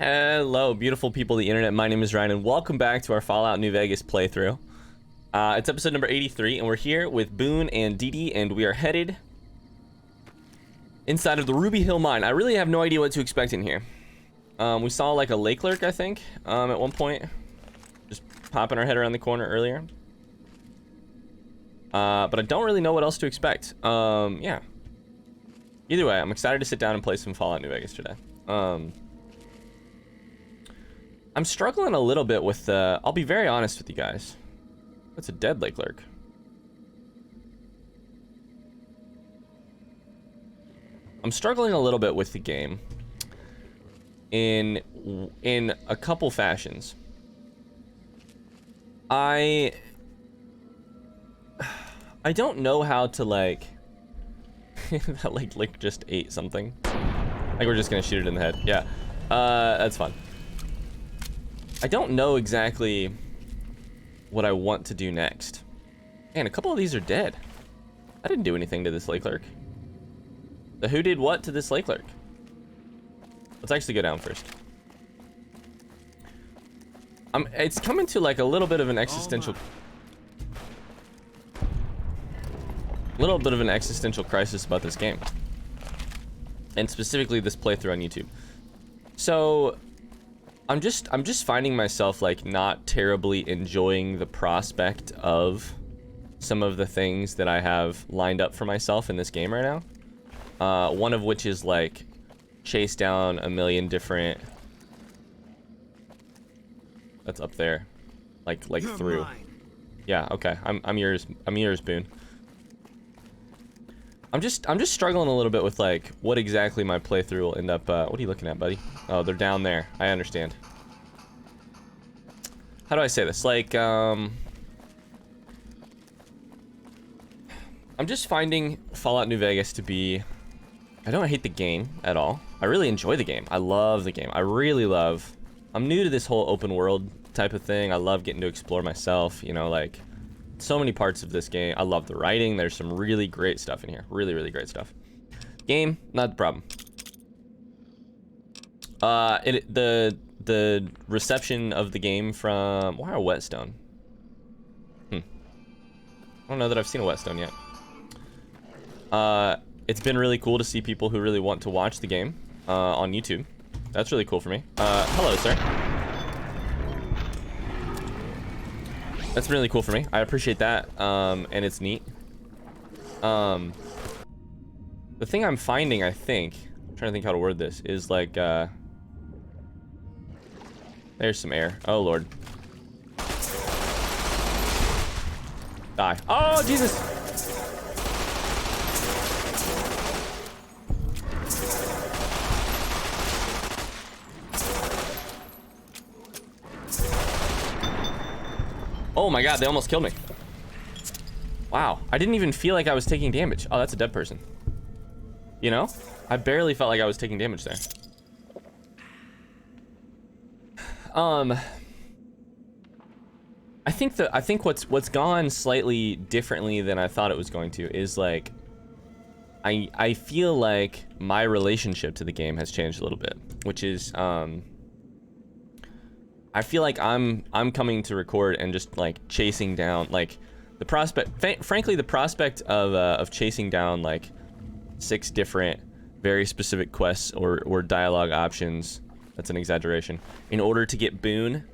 Hello, beautiful people of the internet. My name is Ryan, and welcome back to our Fallout New Vegas playthrough. It's episode number 83, and we're here with Boone and Dee, and we are headed inside of the Ruby Hill mine. I really have no idea what to expect in here. We saw like a lake lurk, I think, at one point. Just popping our head around the corner earlier. But I don't really know what else to expect. Yeah. Either way, I'm excited to sit down and play some Fallout New Vegas today. I'm struggling a little bit with I'll be very honest with you guys. That's a dead lake lurk. I'm struggling a little bit with the game in a couple fashions. I don't know how to like that like just ate something. Like we're just gonna shoot it in the head. Yeah. That's fun. I don't know exactly what I want to do next. Man, a couple of these are dead. I didn't do anything to this lake lurk. The who did what to this lake lurk? Let's actually go down first. It's coming to like a little bit of an existential crisis about this game. And specifically this playthrough on YouTube. So I'm just finding myself like not terribly enjoying the prospect of some of the things that I have lined up for myself in this game right now. One of which is like chase down a million different. That's up there, like through. Yeah, okay. I'm yours, Boone. I'm just struggling a little bit with like what exactly my playthrough will end up. What are you looking at, buddy? Oh, they're down there. I understand. How do I say this? Like, I'm just finding Fallout New Vegas to be. I don't hate the game at all. I really enjoy the game. I love the game. I really love. I'm new to this whole open world type of thing. I love getting to explore myself. You know, like. So many parts of this game. I love the writing. There's some really great stuff in here. Really, really great stuff. Game, not the problem. The reception of the game from why a whetstone? I don't know that I've seen a whetstone yet. It's been really cool to see people who really want to watch the game on YouTube. That's really cool for me. Hello, sir. That's really cool for me. I appreciate that, and it's neat. The thing I'm finding, I think, I'm trying to think how to word this, is like, there's some air. Oh, Lord. Die. Oh, Jesus! Oh my god, they almost killed me. Wow, I didn't even feel like I was taking damage. Oh, that's a dead person. You know? I barely felt like I was taking damage there. I think what's gone slightly differently than I thought it was going to is like I feel like my relationship to the game has changed a little bit, which is I feel like I'm coming to record and just like chasing down like the prospect. Frankly, the prospect of chasing down like 6 different, very specific quests or dialogue options. That's an exaggeration. In order to get Boone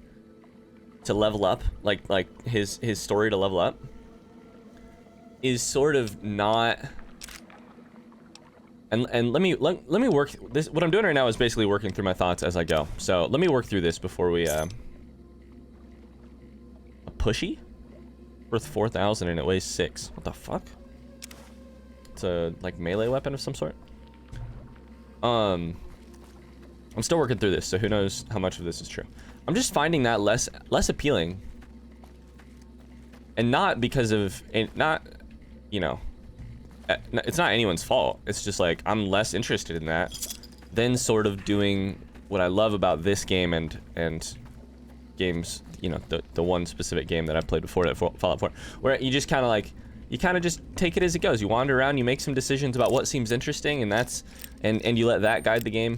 to level up, like his story to level up, is sort of not. And let me work this. What I'm doing right now is basically working through my thoughts as I go. So let me work through this before we. A pushy, worth 4,000 and it weighs 6. What the fuck? It's a like melee weapon of some sort. I'm still working through this, so who knows how much of this is true. I'm just finding that less appealing, and not because of not, you know. It's not anyone's fault. It's just like I'm less interested in that than sort of doing what I love about this game and games, you know, the one specific game that I played before that, Fallout 4, where you just kind of like you kind of just take it as it goes. You wander around, you make some decisions about what seems interesting, and you let that guide the game.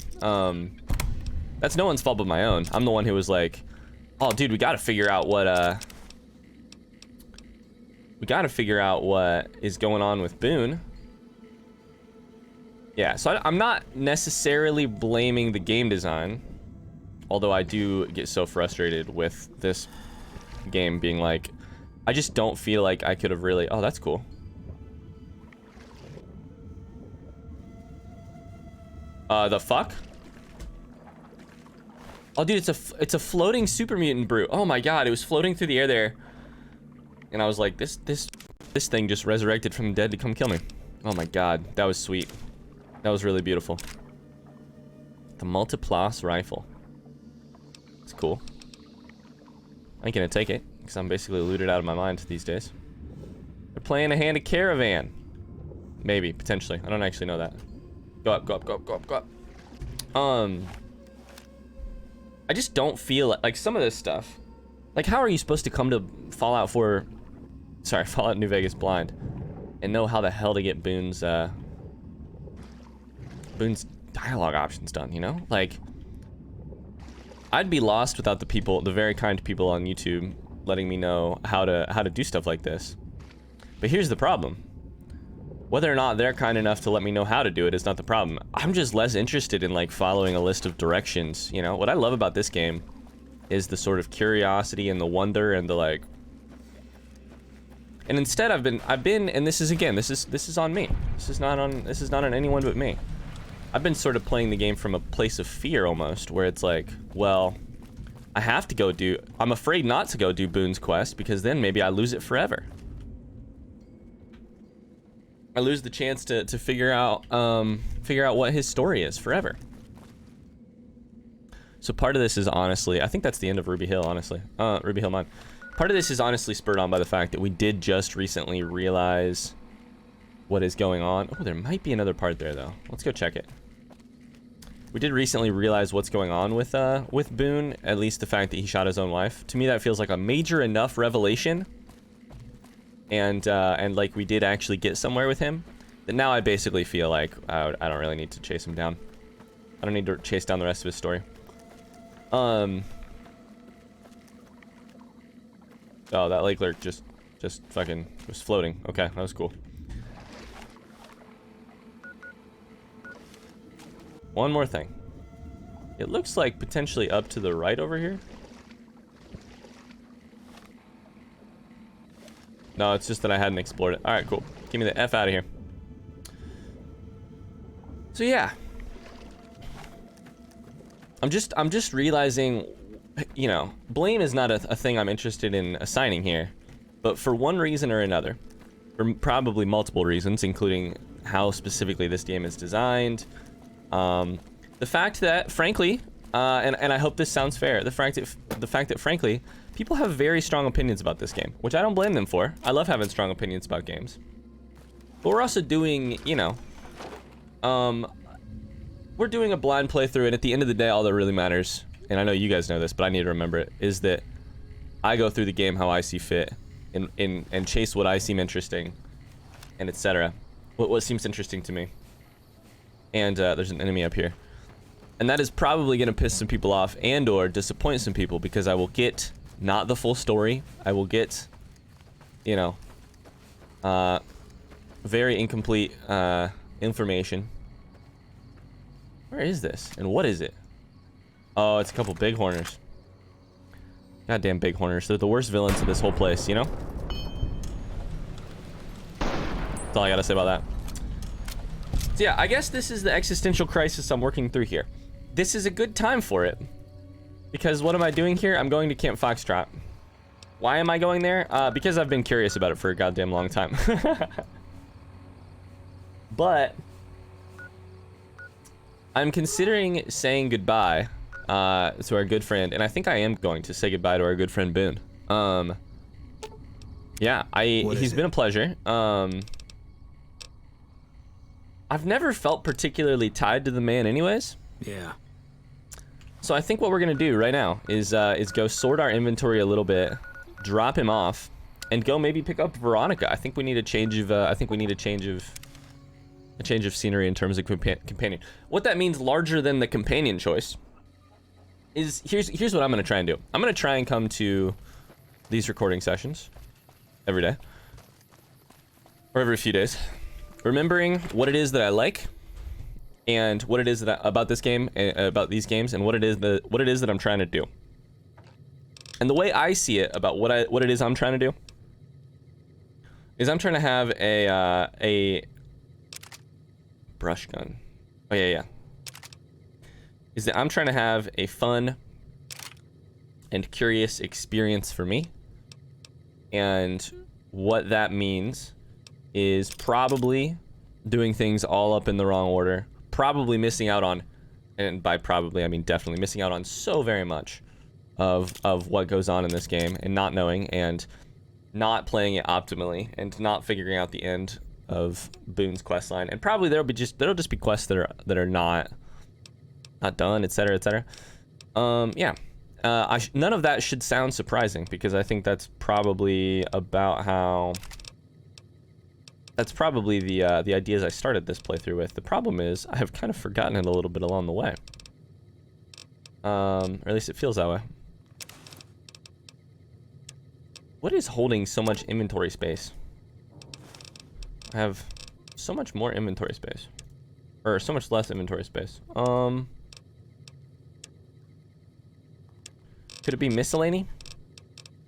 That's no one's fault but my own. I'm the one who was like, oh, dude, we gotta figure out what is going on with Boone. Yeah, so I'm not necessarily blaming the game design, although I do get so frustrated with this game being like, I just don't feel like I could have really... Oh, that's cool. The fuck? Oh, dude, it's a floating super mutant brute. Oh my god, it was floating through the air there. And I was like, this thing just resurrected from the dead to come kill me. Oh my god, that was sweet. That was really beautiful. The Multiplus rifle. It's cool. I ain't gonna take it, because I'm basically looted out of my mind these days. They're playing a hand of Caravan. Maybe, potentially. I don't actually know that. Go up, go up, go up, go up, go up. I just don't feel like some of this stuff. Like, how are you supposed to come to Fallout New Vegas blind and know how the hell to get Boone's dialogue options done, you know? Like, I'd be lost without the very kind people on YouTube letting me know how to do stuff like this. But here's the problem. Whether or not they're kind enough to let me know how to do it is not the problem. I'm just less interested in, like, following a list of directions, you know? What I love about this game is the sort of curiosity and the wonder and the, like... And instead I've been, and this is on me. This is not on anyone but me. I've been sort of playing the game from a place of fear almost, where it's like, well, I'm afraid not to go do Boone's quest, because then maybe I lose it forever. I lose the chance to figure out what his story is forever. So part of this is honestly, I think that's the end of Ruby Hill, honestly. Ruby Hill Mine. Part of this is honestly spurred on by the fact that we did just recently realize what is going on. Oh, there might be another part there though. Let's go check it. We did recently realize what's going on with Boone, at least the fact that he shot his own wife. To me, that feels like a major enough revelation. And like we did actually get somewhere with him, that now I basically feel like I don't really need to chase him down. I don't need to chase down the rest of his story. Oh, that lake lurk just fucking was floating. Okay, that was cool. One more thing. It looks like potentially up to the right over here. No, it's just that I hadn't explored it. All right, cool. Give me the F out of here. So yeah, I'm just realizing, you know, blame is not a thing I'm interested in assigning here, but for one reason or another, or probably multiple reasons, including how specifically this game is designed, the fact that, frankly, and I hope this sounds fair, the fact that frankly, people have very strong opinions about this game, which I don't blame them for. I love having strong opinions about games. But we're also doing, you know, we're doing a blind playthrough, and at the end of the day, all that really matters, and I know you guys know this, but I need to remember it, is that I go through the game how I see fit, and chase what I seem interesting, and etc. What seems interesting to me. And there's an enemy up here. And that is probably going to piss some people off and or disappoint some people, because I will get not the full story. I will get, you know, very incomplete information. Where is this? And what is it? Oh, it's a couple bighorners. Goddamn bighorners. They're the worst villains in this whole place, you know? That's all I gotta say about that. So yeah, I guess this is the existential crisis I'm working through here. This is a good time for it. Because what am I doing here? I'm going to Camp Foxtrot. Why am I going there? Because I've been curious about it for a goddamn long time. But I'm considering saying goodbye to our good friend, and I think I am going to say goodbye to our good friend Boone. Yeah, he's been a pleasure. I've never felt particularly tied to the man anyways. Yeah. So I think what we're gonna do right now is go sort our inventory a little bit, drop him off, and go maybe pick up Veronica. I think we need a change of scenery in terms of companion. What that means larger than the companion choice is here's what I'm gonna try and do. I'm gonna try and come to these recording sessions every day or every few days, remembering what it is that I like and what it is that about this game, about these games, and what it is that I'm trying to do. And the way I see it about what it is I'm trying to do is I'm trying to have a brush gun. Oh yeah. Is that I'm trying to have a fun and curious experience for me. And what that means is probably doing things all up in the wrong order, probably missing out on, and by probably I mean definitely missing out on so very much of what goes on in this game, and not knowing and not playing it optimally and not figuring out the end of Boone's quest line. And probably there'll just be quests that are not done, etc., etc. Yeah. None of that should sound surprising, because I think that's probably about how... That's probably the ideas I started this playthrough with. The problem is, I have kind of forgotten it a little bit along the way. Or at least it feels that way. What is holding so much inventory space? I have so much more inventory space. Or so much less inventory space. Could it be miscellany?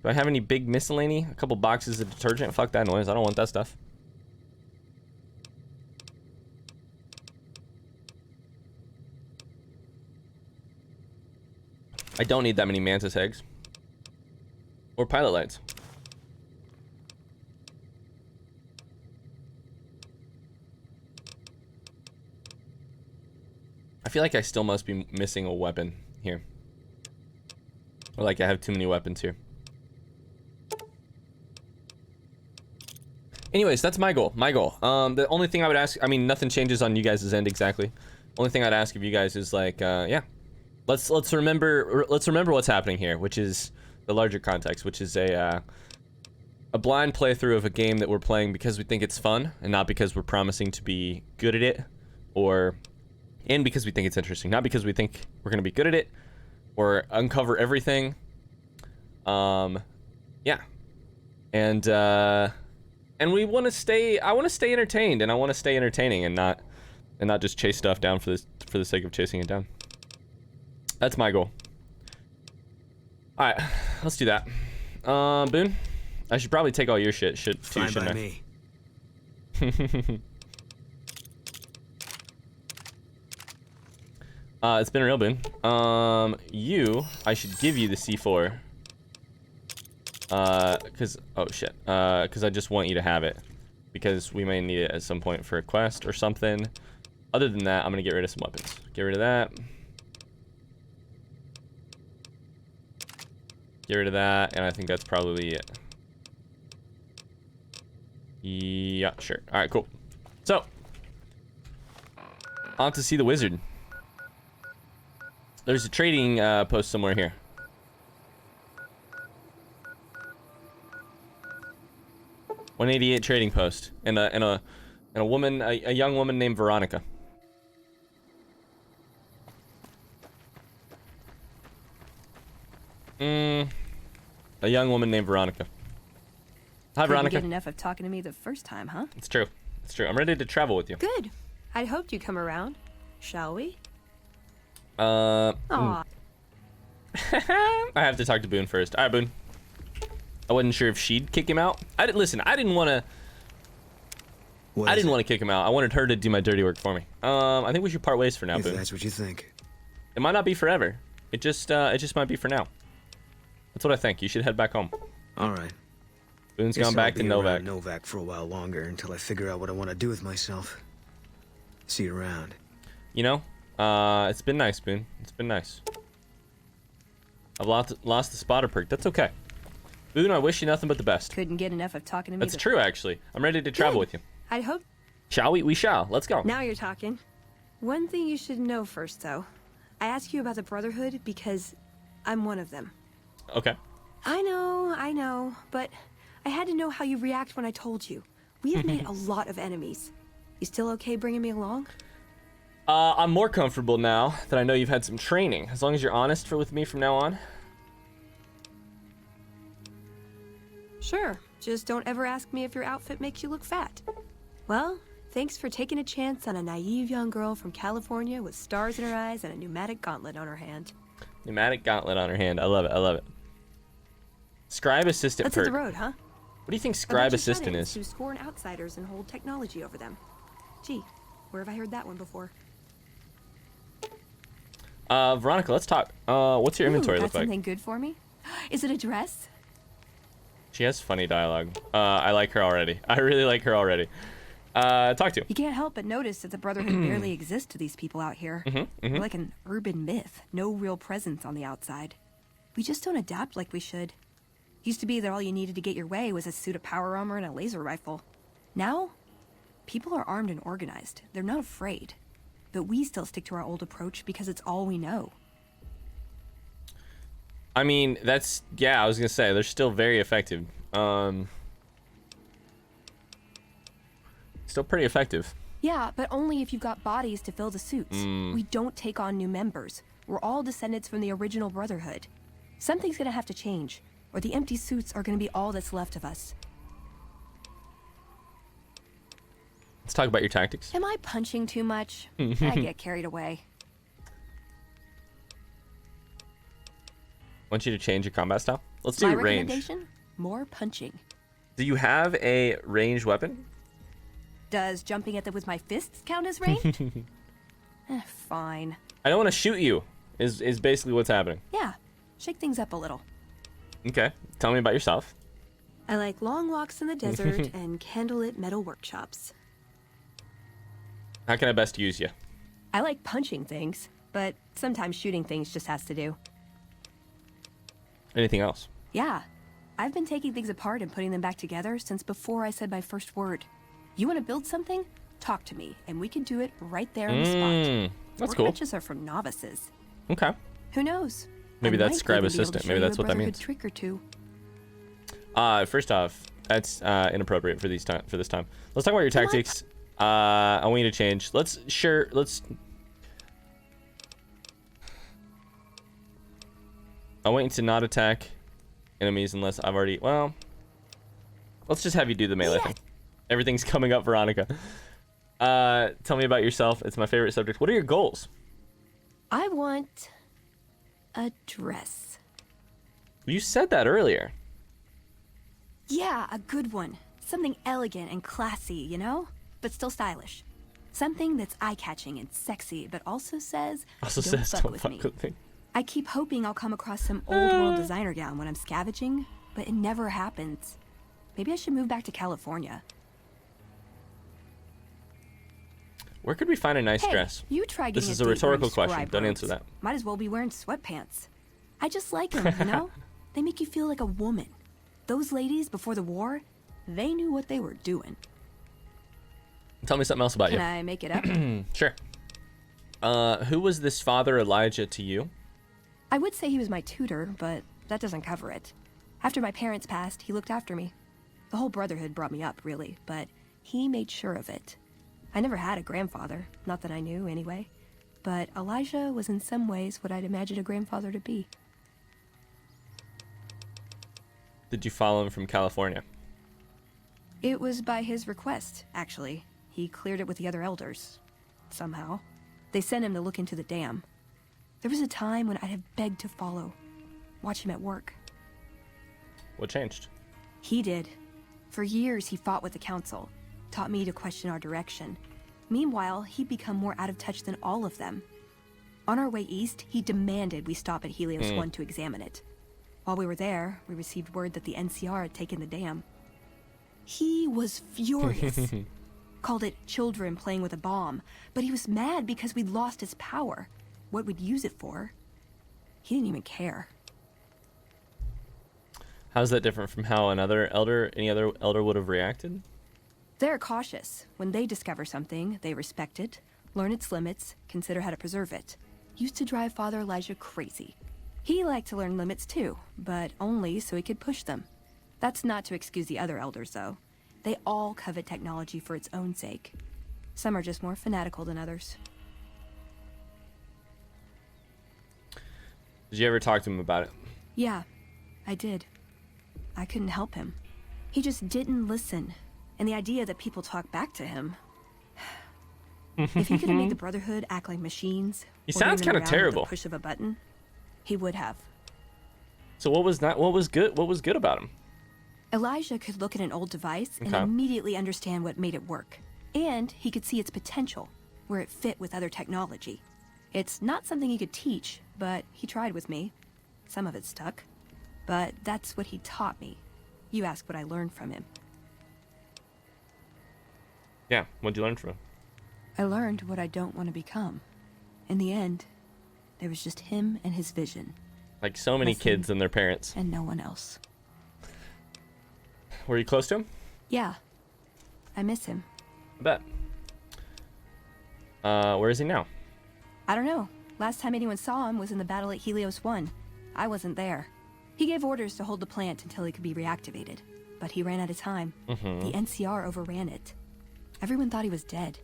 Do I have any big miscellany? A couple boxes of detergent? Fuck that noise. I don't want that stuff. I don't need that many mantis eggs. Or pilot lights. I feel like I still must be missing a weapon here. Or like I have too many weapons here. Anyways, that's my goal. The only thing I would ask, I mean, nothing changes on you guys' end exactly. Only thing I'd ask of you guys is like, yeah. Let's remember what's happening here, which is the larger context, which is a blind playthrough of a game that we're playing because we think it's fun, and not because we're promising to be good at it, and because we think it's interesting, not because we think we're gonna be good at it or uncover everything. Yeah, and we want to stay. I want to stay entertained, and I want to stay entertaining, and not just chase stuff down for the sake of chasing it down. That's my goal. All right, let's do that. Boone, I should probably take all your shit too, shouldn't I? Me. It's been real, Boone. I should give you the C4. Cause I just want you to have it, because we may need it at some point for a quest or something. Other than that, I'm gonna get rid of some weapons. Get rid of that. Get rid of that, and I think that's probably it. Yeah, sure. All right, cool. So, on to see the wizard. There's a trading post somewhere here. $188 trading post, and a woman, a young woman named Veronica. A young woman named Veronica. Hi, Veronica. Couldn't get enough of talking to me the first time, huh? It's true. It's true. I'm ready to travel with you. Good. I'd hoped you'd come around. Shall we? Aw. Hmm. I have to talk to Boone first. All right, Boone. I wasn't sure if she'd kick him out. I didn't want to kick him out. I wanted her to do my dirty work for me. I think we should part ways for now, If Boone. that's what you think. It might not be forever. It just might be for now. That's what I think. You should head back home. All right. Boone's gone back to Novak. Novak for a while longer until I figure out what I want to do with myself. See you around. You know, it's been nice, Boone. It's been nice. I've lost the spotter perk. That's okay. Boone, I wish you nothing but the best. Couldn't get enough of talking to me. That's true, actually. I'm ready to travel with you. I'd hope. Shall we? We shall. Let's go. Now you're talking. One thing you should know first, though. I ask you about the Brotherhood because I'm one of them. Okay. I know, but I had to know how you react when I told you. We have made a lot of enemies. You still okay bringing me along? I'm more comfortable now that I know you've had some training. As long as you're honest with me from now on. Sure, just don't ever ask me if your outfit makes you look fat. Well, thanks for taking a chance on a naive young girl from California with stars in her eyes and a pneumatic gauntlet on her hand. Pneumatic gauntlet on her hand. I love it. I love it. Scribe assistant Let's perk. hit the road, huh? What do you think scribe assistant is? To scorn outsiders and hold technology over them. Gee, where have I heard that one before? Veronica, let's talk. What's your inventory Ooh, look got like? something good for me? Is it a dress? She has funny dialogue. I like her already. I really like her already. Talk to. You can't help but notice that the Brotherhood barely exists to these people out here. We're like an urban myth, no real presence on the outside. We just don't adapt like we should. Used to be that all you needed to get your way was a suit of power armor and a laser rifle. Now, people are armed and organized. They're not afraid. But we still stick to our old approach because it's all we know. I mean, that's, yeah, I was gonna say, they're still very effective. Still pretty effective. Yeah, but only if you've got bodies to fill the suits. We don't take on new members. We're all descendants from the original Brotherhood. Something's gonna have to change, or the empty suits are gonna be all that's left of us. Let's talk about your tactics. Am I punching too much? I get carried away. Want you to change your combat style? Let's do My range. recommendation? More punching. Do you have a ranged weapon? Does jumping at them with my fists count as ranged? Fine. I don't want to shoot you, is basically what's happening. Yeah, shake things up a little. Okay, tell me about yourself. I like long walks in the desert and candlelit metal workshops. How can I best use you? I like punching things, but sometimes shooting things just has to do. Anything else? Yeah, I've been taking things apart and putting them back together since before I said my first word. You want to build something? Talk to me, and we can do it right there on the spot. That's cool. Workbenches are for novices. Okay. Who knows? Maybe I that's might scribe even be able to assistant. show Maybe you that's a what that Brotherhood means. trick or two. First off, that's inappropriate for this time. Let's talk about your tactics. I want you to change. Let's. I want you to not attack enemies unless I've already. Well, let's just have you do the melee thing. Everything's coming up, Veronica. Tell me about yourself. It's my favorite subject. What are your goals? I want a dress. You said that earlier. Yeah, a good one. Something elegant and classy, you know? But still stylish. Something that's eye-catching and sexy, but also says, don't fuck with me. I keep hoping I'll come across some old-world designer gown when I'm scavenging, but it never happens. Maybe I should move back to California. Where could we find a nice Hey, dress? you try getting This is a a date rhetorical wearing question. scribe Don't robes. answer that. Might as well be wearing sweatpants. I just like them, you know? They make you feel like a woman. Those ladies, before the war, they knew what they were doing. Tell me something else about Can I make it up? Sure. Who was this Father Elijah to you? I would say he was my tutor, but that doesn't cover it. After my parents passed, he looked after me. The whole Brotherhood brought me up, really, but he made sure of it. I never had a grandfather, not that I knew, anyway. But Elijah was in some ways what I'd imagine a grandfather to be. Did you follow him from California? It was by his request, actually. He cleared it with the other elders. Somehow. They sent him to look into the dam. There was a time when I'd have begged to follow. Watch him at work. What changed? He did. For years, he fought with the council. Taught me to question our direction. Meanwhile, he'd become more out of touch than all of them. On our way east, he demanded we stop at Helios 1 to examine it. While we were there, we received word that the NCR had taken the dam. He was furious. Called it children playing with a bomb, but he was mad because we'd lost his power. What we'd use it for. He didn't even care. How's that different from how any other elder would have reacted? They're cautious. When they discover something, they respect it, learn its limits, consider how to preserve it. Used to drive Father Elijah crazy. He liked to learn limits too, but only so he could push them. That's not to excuse the other elders, though. They all covet technology for its own sake. Some are just more fanatical than others. Did you ever talk to him about it? Yeah, I did. I couldn't help him. He just didn't listen. And the idea that people talk back to him. If he could have made the Brotherhood act like machines, He sounds kind of terrible. With the push of a button, he would have. So what was that? What was good? What was good about him? Elijah could look at an old device and immediately understand what made it work. And he could see its potential, where it fit with other technology. It's not something he could teach, but he tried with me. Some of it stuck. But that's what he taught me. You ask what I learned from him. Yeah, what'd you learn from him? I learned what I don't want to become. In the end, there was just him and his vision. Like so many kids and their parents. And no one else. Were you close to him? Yeah. I miss him. I bet. Where is he now? I don't know. Last time anyone saw him was in the battle at Helios 1. I wasn't there. He gave orders to hold the plant until it could be reactivated. But he ran out of time. The NCR overran it. Everyone thought he was dead.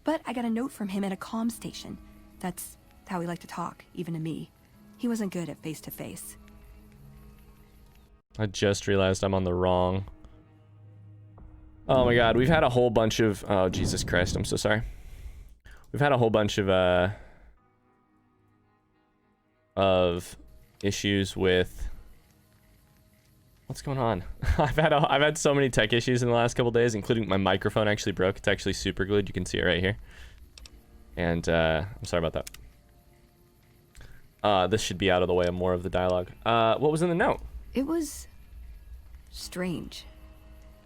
But I got a note from him at a comm station. That's how he liked to talk, even to me. He wasn't good at face-to-face. I just realized I'm on the wrong... Oh my god, we've had a whole bunch of... Oh, Jesus Christ, I'm so sorry. We've had a whole bunch of issues with... What's going on? I've had so many tech issues in the last couple days, including my microphone actually broke. It's actually super glued. You can see it right here. And I'm sorry about that. This should be out of the way of more of the dialogue. What was in the note? It was strange,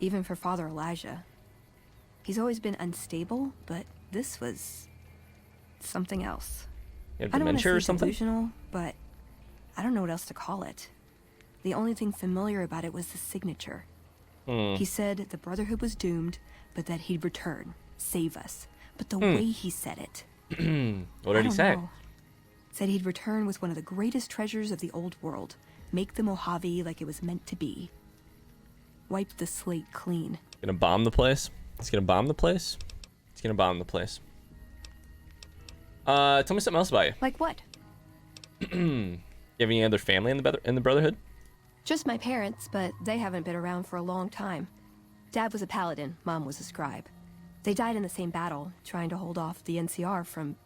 even for Father Elijah. He's always been unstable, but this was something else. You have I don't want to dementia or say something? delusional, but I don't know what else to call it. The only thing familiar about it was the signature. He said the Brotherhood was doomed, but that he'd return, save us. But the way he said it... What did he say? Said he'd return with one of the greatest treasures of the old world. Make the Mojave like it was meant to be. Wipe the slate clean. Gonna bomb the place? He's gonna bomb the place? He's gonna bomb the place. Tell me something else about you. Like what? You have any other family in the Brotherhood? Just my parents, but they haven't been around for a long time. Dad was a paladin, Mom was a scribe. They died in the same battle, trying to hold off the NCR from...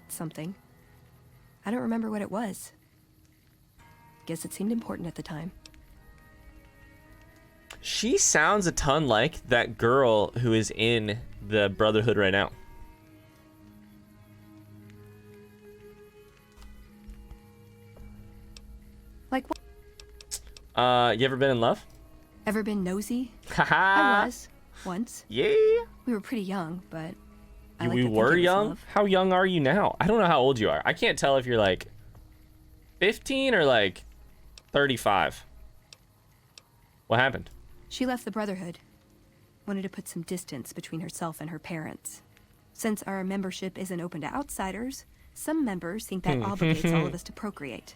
something. I don't remember what it was. Guess it seemed important at the time. She sounds a ton like that girl who is in the Brotherhood right now. Like what? You ever been in love? Ever been nosy? Haha. I was, once. Yeah. We were pretty young, but I like We to think were it was young? love. How young are you now? I don't know how old you are. I can't tell if you're like 15 or like 35. What happened? She left the Brotherhood. Wanted to put some distance between herself and her parents. Since our membership isn't open to outsiders, some members think that obligates all of us to procreate.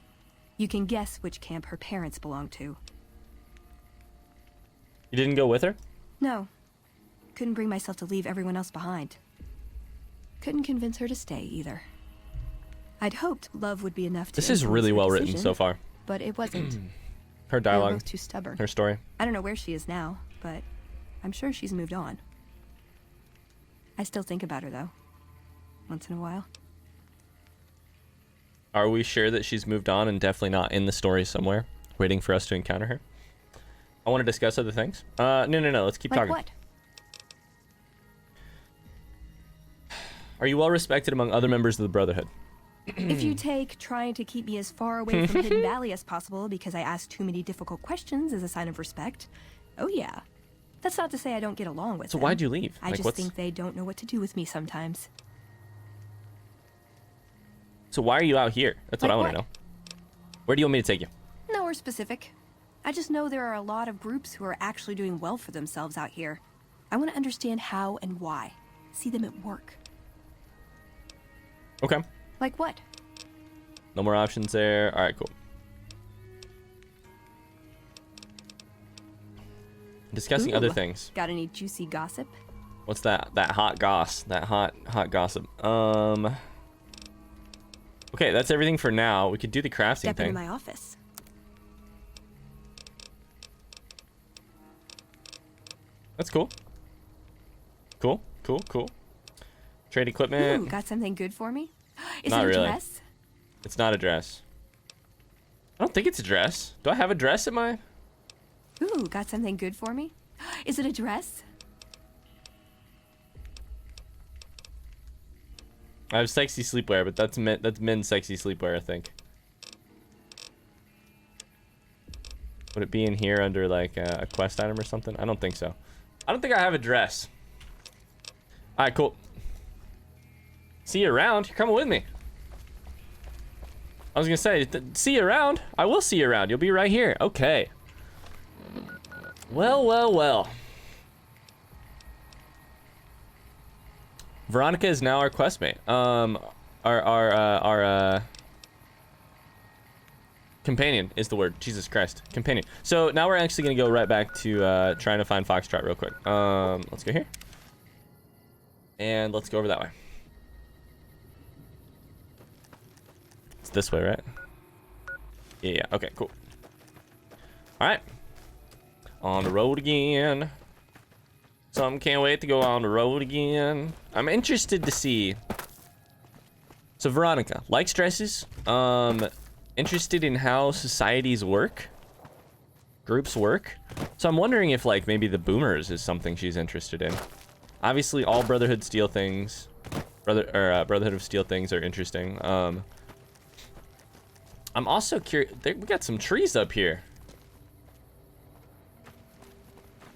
You can guess which camp her parents belong to. You didn't go with her? No. Couldn't bring myself to leave everyone else behind. Couldn't convince her to stay, either. I'd hoped love would be enough to This is influence really her well written decision, so far. but it wasn't. Her We were dialogue, both too stubborn. her story. I don't know where she is now, but I'm sure she's moved on. I still think about her, though. Once in a while. Are we sure that she's moved on and definitely not in the story somewhere, waiting for us to encounter her? I want to discuss other things. No. Let's keep Like talking. what? Are you well respected among other members of the Brotherhood? If you take trying to keep me as far away from Hidden Valley as possible because I ask too many difficult questions as a sign of respect, oh yeah. That's not to say I don't get along with So them. why'd you leave? I Like, just what's- think they don't know what to do with me sometimes. So why are you out here? That's what Like I want to what? know. Where do you want me to take you? Nowhere specific. I just know there are a lot of groups who are actually doing well for themselves out here. I want to understand how and why. See them at work. Okay. Like what? No more options there. All right, cool. Discussing other Ooh. things. Got any juicy gossip? What's that? That hot goss. That hot gossip. Okay, that's everything for now. We could do the crafting Step thing. into my office. That's cool. Cool, cool, cool. Trade equipment. Ooh, got something good for me? Is Not it a really. dress? It's not a dress. I don't think it's a dress. Do I have a dress in my... Ooh, got something good for me? Is it a dress? I have sexy sleepwear, but that's men's sexy sleepwear, I think. Would it be in here under like a quest item or something? I don't think so. I don't think I have a dress. All right, cool. See you around. You're coming with me. I was gonna say, see you around. I will see you around. You'll be right here. Okay. Well, well, well. Veronica is now our questmate. Our companion is the word. Jesus Christ, companion. So now we're actually gonna go right back to trying to find Foxtrot real quick. Let's go here, and let's go over that way. It's this way, right? Yeah. Okay. Cool. All right. On the road again. Some can't wait to go on the road again. I'm interested to see. So Veronica likes dresses. Interested in how societies work, groups work. So I'm wondering if like maybe the boomers is something she's interested in. Obviously, all Brotherhood Steel things, Brotherhood of Steel things are interesting. I'm also curious. We got some trees up here.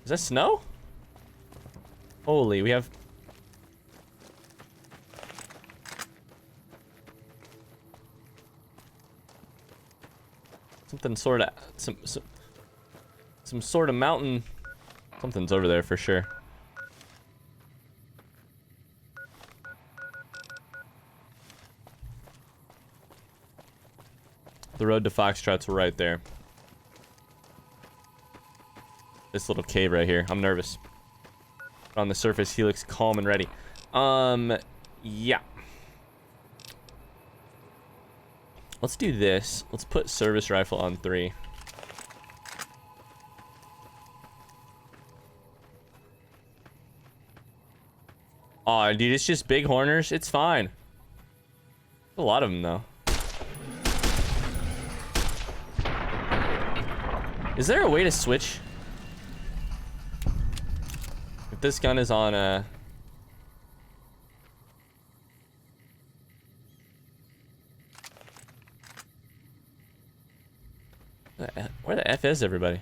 Is that snow? Holy, we have... Something sort of... Some sort of mountain... Something's over there for sure. The road to Foxtrot's right there. This little cave right here. I'm nervous. On the surface, he looks calm and ready. Yeah. Let's do this. Let's put service rifle on 3. Aw, dude, it's just big horners. It's fine. A lot of them, though. Is there a way to switch? If this gun is on a... Where the F is everybody?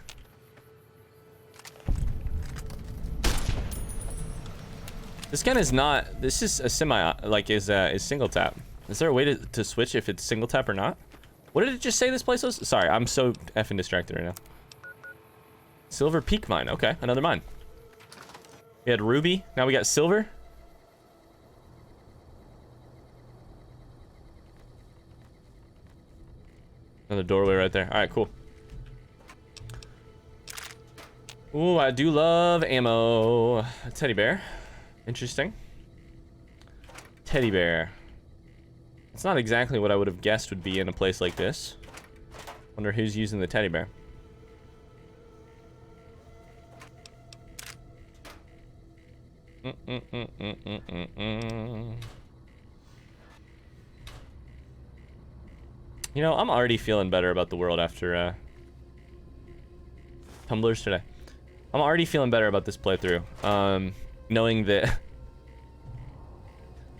This gun is not... This is a semi... Like, is single tap. Is there a way to switch if it's single tap or not? What did it just say this place was? Sorry, I'm so effing distracted right now. Silver Peak mine. Okay, another mine. We had ruby. Now we got silver. Another doorway right there. All right, cool. Ooh, I do love ammo. A teddy bear. Interesting. Teddy bear. It's not exactly what I would have guessed would be in a place like this. Wonder who's using the teddy bear. You know, I'm already feeling better about the world after tumblers today. I'm already feeling better about this playthrough. Knowing that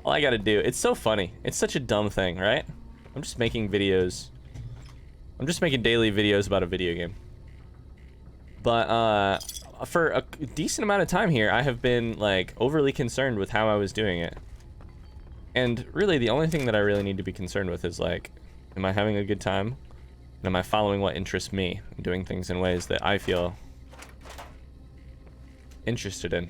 all I gotta do, it's so funny. It's such a dumb thing, right? I'm just making videos. I'm just making daily videos about a video game. But for a decent amount of time here, I have been like overly concerned with how I was doing it. And really the only thing that I really need to be concerned with is like, am I having a good time? And am I following what interests me? And doing things in ways that I feel interested in.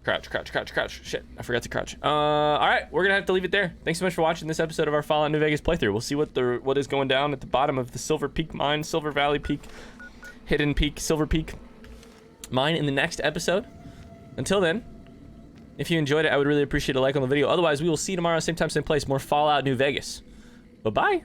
Crouch, crouch, crouch, crouch. Shit, I forgot to crouch. All right, we're gonna have to leave it there. Thanks so much for watching this episode of our Fallout New Vegas playthrough. We'll see what is going down at the bottom of the Silver Peak mine, Silver Valley Peak, Hidden Peak, Silver Peak mine in the next episode. Until then, If you enjoyed it, I would really appreciate a like on the video. Otherwise, we will see you tomorrow, same time, same place. More Fallout New Vegas. Bye-bye.